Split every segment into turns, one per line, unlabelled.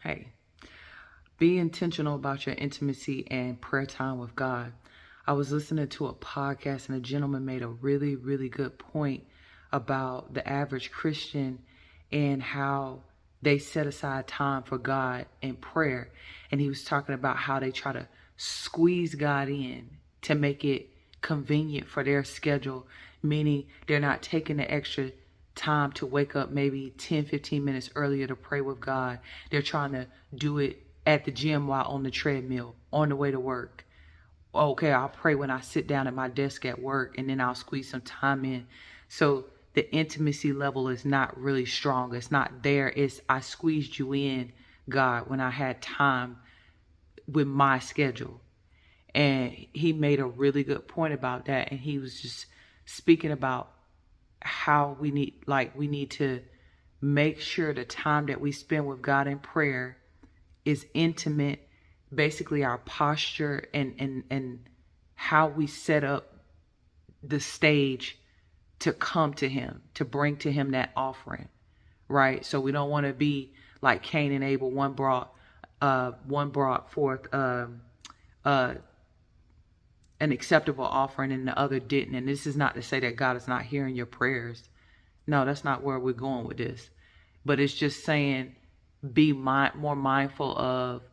Hey, be intentional about your intimacy and prayer time with God. I was listening to a podcast and a gentleman made a really, really good point about the average Christian and how they set aside time for God in prayer. And he was talking about how they try to squeeze God in to make it convenient for their schedule, meaning they're not taking the extra time to wake up maybe 10, 15 minutes earlier to pray with God. They're trying to do it at the gym while on the treadmill, on the way to work. Okay, I'll pray when I sit down at my desk at work, and then I'll squeeze some time in. So the intimacy level is not really strong. It's not there. It's I squeezed you in, God, when I had time with my schedule. And he made a really good point about that. And he was just speaking about how we need to make sure the time that we spend with God in prayer is intimate, basically our posture and how we set up the stage to come to him, to bring to him that offering, right? So we don't want to be like Cain and Abel. One brought forth uh, an acceptable offering and the other didn't. And this is not to say that God is not hearing your prayers. No, that's not where we're going with this. But it's just saying be more mindful of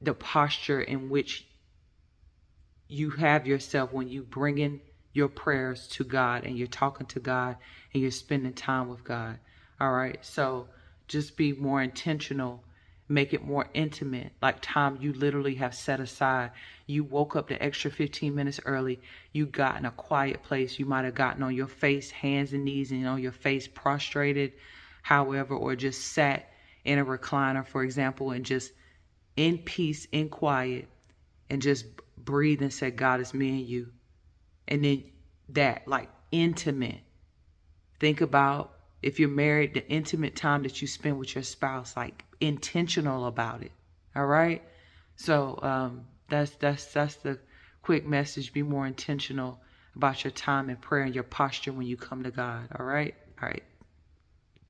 the posture in which you have yourself when you bring in your prayers to God and you're talking to God and you're spending time with God. All right. So just be more intentional. Make it more intimate, like time you literally have set aside. You woke up the extra 15 minutes early. You got in a quiet place. You might have gotten on your face, hands and knees, and on your face prostrated, however, or just sat in a recliner, for example, and just in peace, in quiet, and just breathe and say, God, it's me and you. And then that, like intimate. Think about if you're married, the intimate time that you spend with your spouse, like intentional about it. All right. So that's the quick message. Be more intentional about your time in prayer and your posture when you come to God. All right. All right.